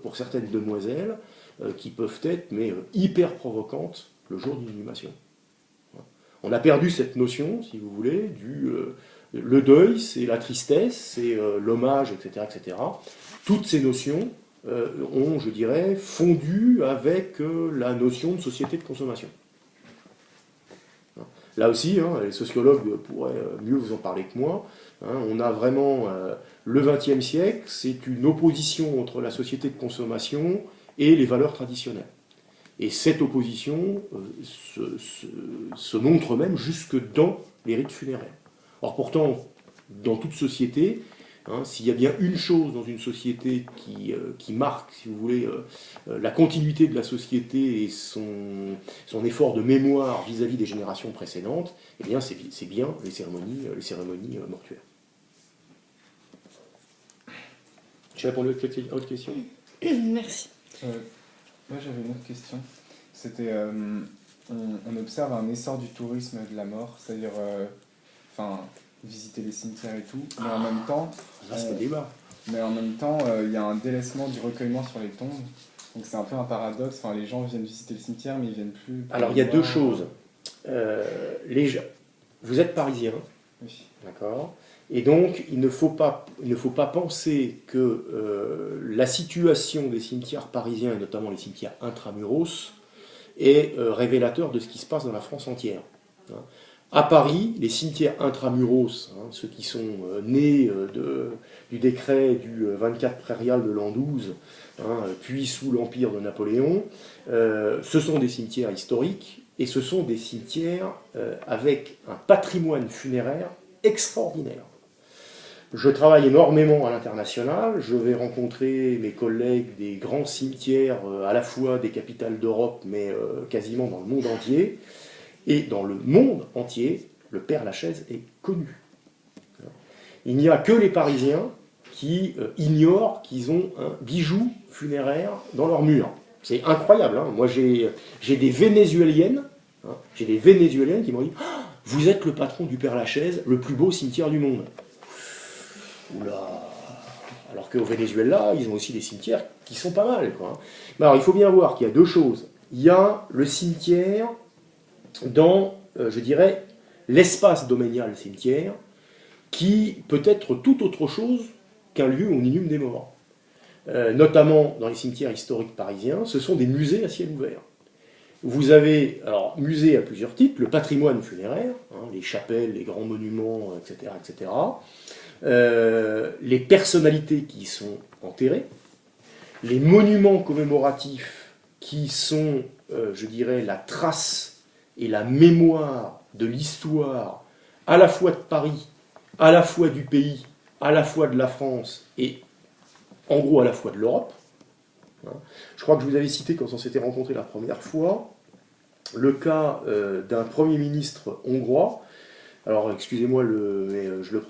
pour certaines demoiselles qui peuvent être hyper provocantes le jour d'une inhumation. On a perdu cette notion, si vous voulez, le deuil, c'est la tristesse, c'est l'hommage, etc., etc. Toutes ces notions ont, je dirais, fondu avec la notion de société de consommation. Là aussi, les sociologues pourraient mieux vous en parler que moi. On a vraiment le XXe siècle, c'est une opposition entre la société de consommation et les valeurs traditionnelles. Et cette opposition se montre même jusque dans les rites funéraires. Or pourtant, dans toute société, s'il y a bien une chose dans une société qui marque, si vous voulez, la continuité de la société et son effort de mémoire vis-à-vis des générations précédentes, eh bien, c'est bien les cérémonies mortuaires. J'ai répondu à votre question ? Merci. Moi j'avais une autre question. C'était, on observe un essor du tourisme de la mort, c'est-à-dire, visiter les cimetières et tout, mais en même temps, là, c'est le débat. Mais en même temps, il y a un délaissement du recueillement sur les tombes. Donc c'est un peu un paradoxe. Enfin, les gens viennent visiter le cimetière, mais ils viennent plus. Alors il y a deux choses. Vous êtes parisien, oui. D'accord. Et donc, il ne faut pas penser que la situation des cimetières parisiens, et notamment les cimetières intramuros, est révélateur de ce qui se passe dans la France entière. À Paris, les cimetières intramuros, ceux qui sont nés du décret du 24 prairial de l'an 12, puis sous l'empire de Napoléon, ce sont des cimetières historiques, et ce sont des cimetières avec un patrimoine funéraire extraordinaire. Je travaille énormément à l'international, je vais rencontrer mes collègues des grands cimetières, à la fois des capitales d'Europe, mais quasiment dans le monde entier. Et dans le monde entier, le Père-Lachaise est connu. Il n'y a que les Parisiens qui ignorent qu'ils ont un bijou funéraire dans leur mur. C'est incroyable. Moi, j'ai des Vénézuéliennes, qui m'ont dit « Vous êtes le patron du Père-Lachaise, le plus beau cimetière du monde. » Oula. Alors qu'au Venezuela, ils ont aussi des cimetières qui sont pas mal. Alors, il faut bien voir qu'il y a deux choses. Il y a le cimetière dans, je dirais, l'espace doménial cimetière, qui peut être tout autre chose qu'un lieu où on inhume des morts. Notamment dans les cimetières historiques parisiens, ce sont des musées à ciel ouvert. Vous avez, alors, musées à plusieurs types, le patrimoine funéraire, les chapelles, les grands monuments, etc., etc., les personnalités qui y sont enterrées, les monuments commémoratifs qui sont, je dirais, la trace et la mémoire de l'histoire à la fois de Paris, à la fois du pays, à la fois de la France et en gros à la fois de l'Europe. Je crois que je vous avais cité quand on s'était rencontrés la première fois le cas d'un Premier ministre hongrois. Alors excusez-moi, mais je le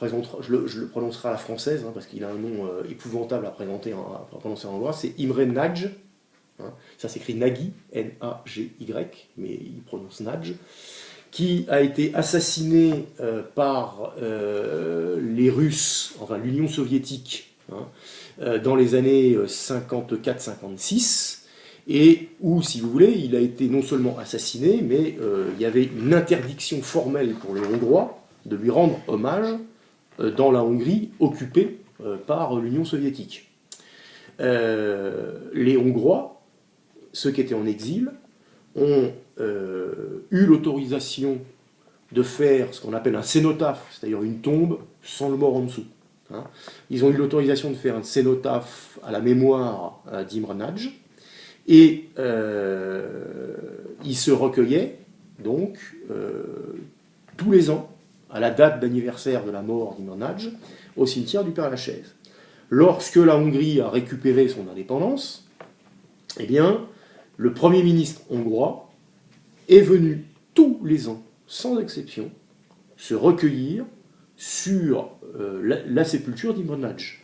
prononcerai à la française, parce qu'il a un nom épouvantable à prononcer en hongrois, c'est Imre Nagy. Ça s'écrit Nagy, N-A-G-Y, mais il prononce Nagy, qui a été assassiné par les Russes, enfin l'Union soviétique, dans les années 54-56, et où, si vous voulez, il a été non seulement assassiné, mais il y avait une interdiction formelle pour les Hongrois de lui rendre hommage dans la Hongrie occupée par l'Union soviétique. Les Hongrois, ceux qui étaient en exil, ont eu l'autorisation de faire ce qu'on appelle un cénotaphe, c'est-à-dire une tombe sans le mort en dessous. Ils ont eu l'autorisation de faire un cénotaphe à la mémoire d'Imre Nagy, et ils se recueillaient donc tous les ans, à la date d'anniversaire de la mort d'Imre Nagy, au cimetière du Père-Lachaise. Lorsque la Hongrie a récupéré son indépendance, eh bien, le Premier ministre hongrois est venu tous les ans, sans exception, se recueillir sur la sépulture d'Imre Nagy,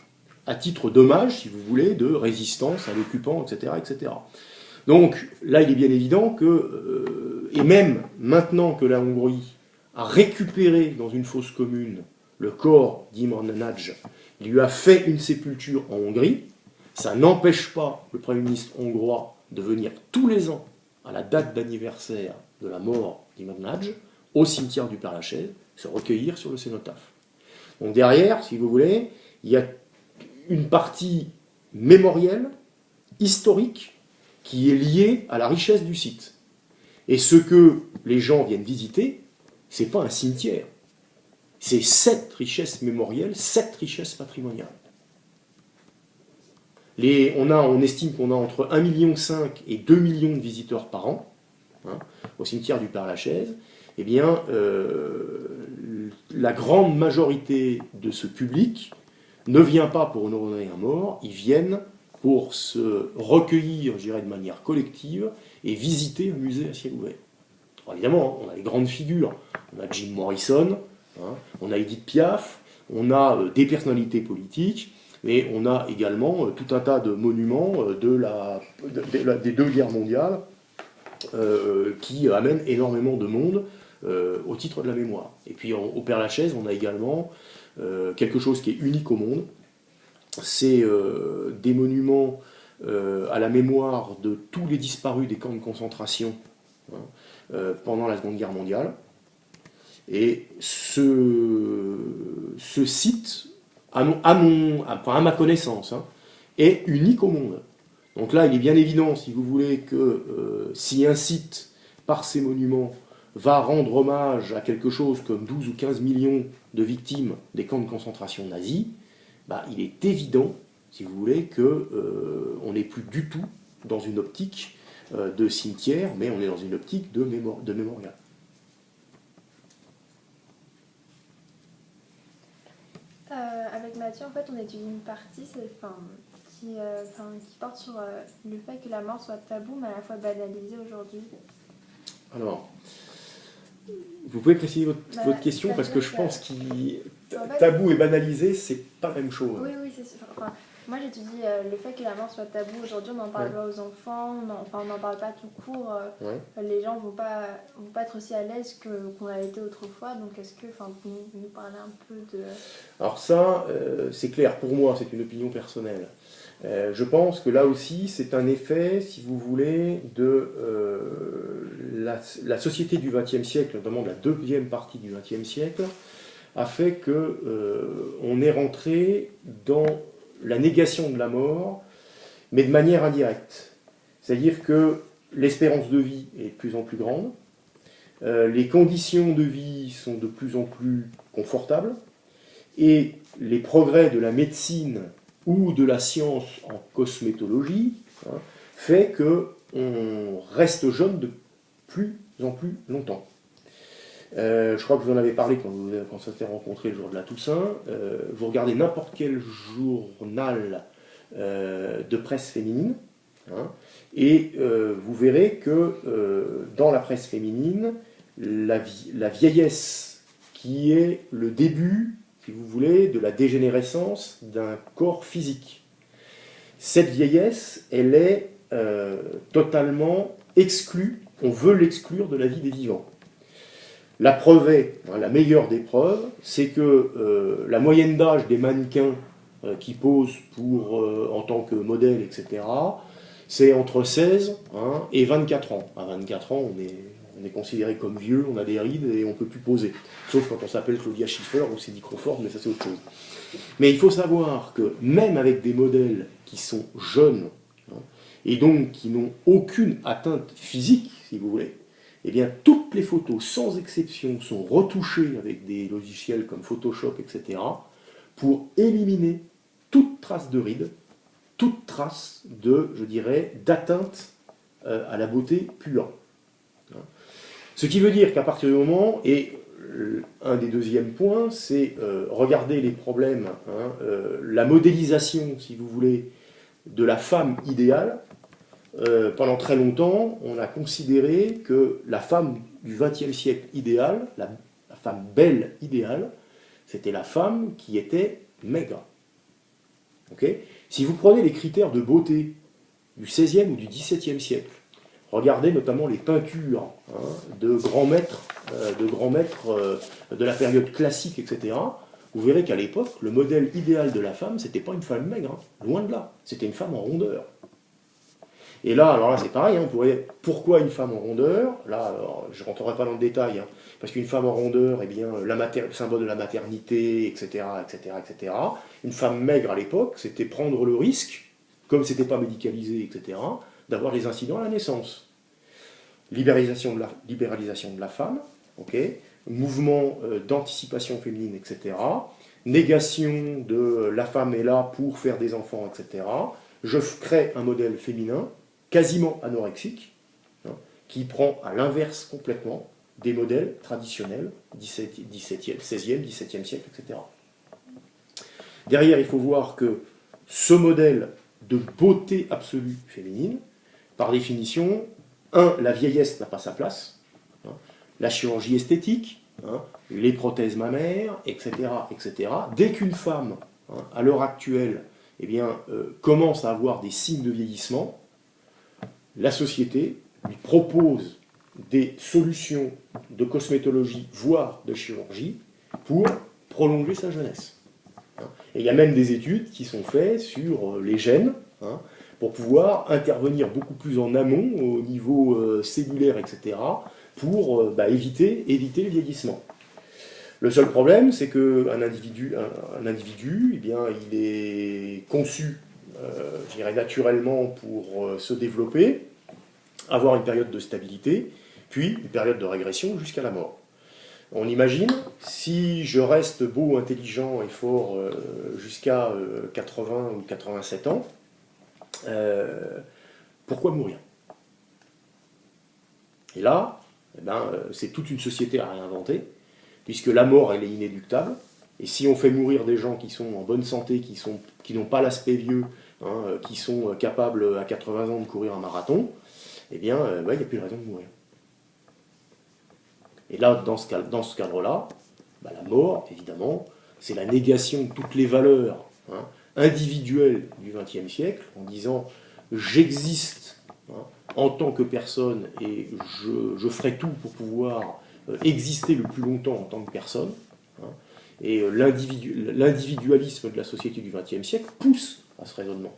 à titre d'hommage, si vous voulez, de résistance à l'occupant, etc., etc. Donc là, il est bien évident que, et même maintenant que la Hongrie a récupéré dans une fosse commune le corps d'Imre Nagy, il lui a fait une sépulture en Hongrie, Ça n'empêche pas le Premier ministre hongrois de venir tous les ans à la date d'anniversaire de la mort d'Imre Nagy au cimetière du Père-Lachaise, se recueillir sur le cénotaphe. Donc derrière, si vous voulez, il y a une partie mémorielle, historique, qui est liée à la richesse du site. Et ce que les gens viennent visiter, ce n'est pas un cimetière. C'est cette richesse mémorielle, cette richesse patrimoniale. On estime qu'on a entre 1,5 million et 2 millions de visiteurs par an, au cimetière du Père-Lachaise. Eh bien, la grande majorité de ce public ne vient pas pour honorer un mort, ils viennent pour se recueillir, je dirais, de manière collective et visiter un musée à ciel ouvert. Alors évidemment, on a les grandes figures, on a Jim Morrison, on a Edith Piaf, on a des personnalités politiques, mais on a également tout un tas de monuments des deux guerres mondiales qui amènent énormément de monde au titre de la mémoire. Et puis au Père-Lachaise, on a également quelque chose qui est unique au monde. C'est des monuments à la mémoire de tous les disparus des camps de concentration pendant la Seconde Guerre mondiale. Et ce site, à ma connaissance, est unique au monde. Donc là, il est bien évident, si vous voulez, que si un site, par ses monuments, va rendre hommage à quelque chose comme 12 ou 15 millions de victimes des camps de concentration nazis, il est évident, si vous voulez, qu'on n'est plus du tout dans une optique de cimetière, mais on est dans une optique de mémorial. Avec Mathieu, en fait, on étudie une partie qui porte sur le fait que la mort soit tabou, mais à la fois banalisée aujourd'hui. Alors, vous pouvez préciser votre question, parce que je pense que tabou et banalisé, c'est pas la même chose. Oui, c'est sûr. Moi, j'étudie le fait que la mort soit tabou. Aujourd'hui, on n'en parle pas aux enfants, on n'en parle pas tout court. Les gens ne vont pas être aussi à l'aise qu'on a été autrefois. Donc, est-ce que vous nous parlez un peu de... Alors ça, c'est clair, pour moi, c'est une opinion personnelle. Je pense que là aussi, c'est un effet, si vous voulez, de la société du XXe siècle, notamment de la deuxième partie du XXe siècle, a fait qu'on est rentré dans la négation de la mort, mais de manière indirecte. C'est-à-dire que l'espérance de vie est de plus en plus grande, les conditions de vie sont de plus en plus confortables, et les progrès de la médecine ou de la science en cosmétologie fait qu'on reste jeune de plus en plus longtemps. Je crois que vous en avez parlé quand ça s'est rencontré le jour de la Toussaint. Vous regardez n'importe quel journal de presse féminine, et vous verrez que dans la presse féminine, la vieillesse qui est le début, si vous voulez, de la dégénérescence d'un corps physique. Cette vieillesse, elle est totalement exclue, on veut l'exclure de la vie des vivants. La preuve est, la meilleure des preuves, c'est que la moyenne d'âge des mannequins qui posent en tant que modèle, etc., c'est entre 16 et 24 ans. À 24 ans, on est considéré comme vieux, on a des rides et on ne peut plus poser. Sauf quand on s'appelle Claudia Schiffer ou Cindy Crawford, mais ça c'est autre chose. Mais il faut savoir que même avec des modèles qui sont jeunes, et donc qui n'ont aucune atteinte physique, si vous voulez, eh bien, toutes les photos, sans exception, sont retouchées avec des logiciels comme Photoshop, etc., pour éliminer toute trace de rides, toute trace d'atteinte à la beauté pure. Ce qui veut dire qu'à partir du moment, et un des deuxièmes points, c'est regarder les problèmes, la modélisation, si vous voulez, de la femme idéale. Pendant très longtemps, on a considéré que la femme du XXe siècle idéale, la femme belle idéale, c'était la femme qui était maigre. Okay ? Si vous prenez les critères de beauté du XVIe ou du XVIIe siècle, regardez notamment les peintures de grands maîtres de la période classique, etc., vous verrez qu'à l'époque, le modèle idéal de la femme, c'était pas une femme maigre, hein, loin de là, c'était une femme en rondeur. Et là, alors là, c'est pareil, hein, pourquoi une femme en rondeur? Là, alors, je ne rentrerai pas dans le détail, hein, parce qu'une femme en rondeur, eh bien, le symbole de la maternité, etc., etc., etc. Une femme maigre à l'époque, c'était prendre le risque, comme c'était pas médicalisé, etc., d'avoir des incidents à la naissance. Libéralisation de la femme, ok, mouvement d'anticipation féminine, etc., négation de la femme est là pour faire des enfants, etc. Je crée un modèle féminin quasiment anorexique, hein, qui prend à l'inverse complètement des modèles traditionnels 16e, 17e siècle, etc. Derrière, il faut voir que ce modèle de beauté absolue féminine, par définition, la vieillesse n'a pas sa place, hein, la chirurgie esthétique, hein, les prothèses mammaires, etc., etc. Dès qu'une femme, hein, à l'heure actuelle, eh bien, commence à avoir des signes de vieillissement, la société lui propose des solutions de cosmétologie, voire de chirurgie, pour prolonger sa jeunesse. Et il y a même des études qui sont faites sur les gènes, hein, pour pouvoir intervenir beaucoup plus en amont, au niveau cellulaire, etc., pour éviter le vieillissement. Le seul problème, c'est qu'un individu, eh bien, il est conçu, je dirais, naturellement pour se développer, avoir une période de stabilité, puis une période de régression jusqu'à la mort. On imagine, si je reste beau, intelligent et fort jusqu'à 80 ou 87 ans, pourquoi mourir? Et là, eh ben, c'est toute une société à réinventer, puisque la mort, elle est inéluctable, et si on fait mourir des gens qui sont en bonne santé, qui n'ont pas l'aspect vieux, hein, qui sont capables à 80 ans de courir un marathon, eh bien, il n'y a plus de raison de mourir. Et là, dans ce cadre-là, la mort, évidemment, c'est la négation de toutes les valeurs, hein, individuelles du XXe siècle, en disant « j'existe, hein, en tant que personne et je ferai tout pour pouvoir exister le plus longtemps en tant que personne. Hein ». Et l'individualisme de la société du XXe siècle pousse à ce raisonnement.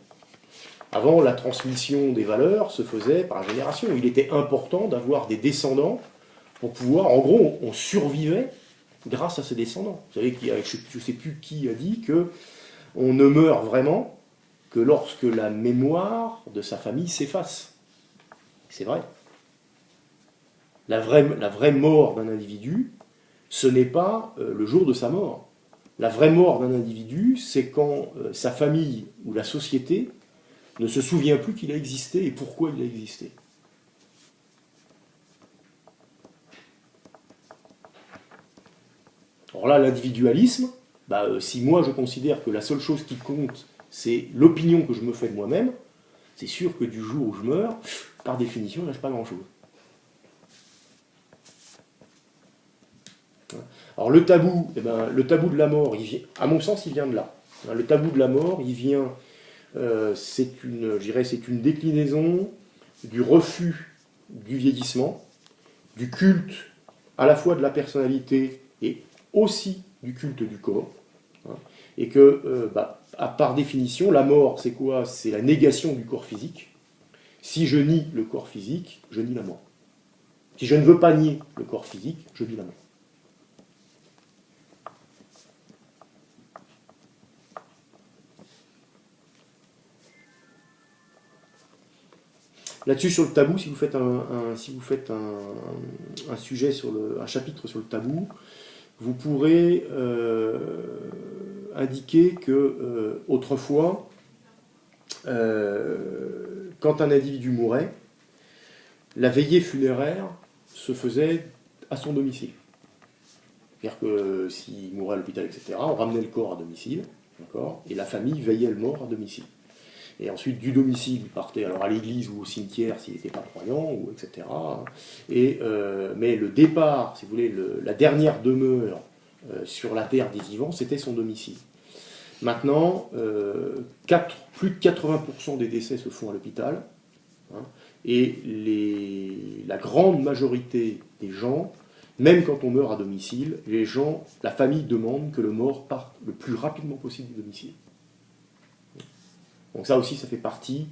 Avant, la transmission des valeurs se faisait par génération. Il était important d'avoir des descendants pour pouvoir... En gros, on survivait grâce à ses descendants. Vous savez, je ne sais plus qui a dit qu'on ne meurt vraiment que lorsque la mémoire de sa famille s'efface. C'est vrai. La vraie mort d'un individu, ce n'est pas le jour de sa mort. La vraie mort d'un individu, c'est quand sa famille ou la société ne se souvient plus qu'il a existé et pourquoi il a existé. Alors là, l'individualisme, si moi je considère que la seule chose qui compte, c'est l'opinion que je me fais de moi-même, c'est sûr que du jour où je meurs, par définition, il ne reste pas grand-chose. Alors le tabou de la mort, à mon sens, il vient de là. Le tabou de la mort, il vient, c'est une déclinaison du refus du vieillissement, du culte à la fois de la personnalité et aussi du culte du corps. Et que, par définition, la mort, c'est quoi? C'est la négation du corps physique. Si je nie le corps physique, je nie la mort. Si je ne veux pas nier le corps physique, je nie la mort. Là-dessus, sur le tabou, si vous faites un sujet un chapitre sur le tabou, vous pourrez indiquer que autrefois, quand un individu mourait, la veillée funéraire se faisait à son domicile. C'est-à-dire que s'il mourait à l'hôpital, etc., on ramenait le corps à domicile, d'accord, et la famille veillait le mort à domicile. Et ensuite, du domicile, il partait alors à l'église ou au cimetière s'il n'était pas croyant, etc. Mais le départ, si vous voulez, la dernière demeure sur la terre des vivants, c'était son domicile. Maintenant, plus de 80% des décès se font à l'hôpital, hein, et la grande majorité des gens même quand on meurt à domicile, la famille demande que le mort parte le plus rapidement possible du domicile. Donc ça aussi, ça fait partie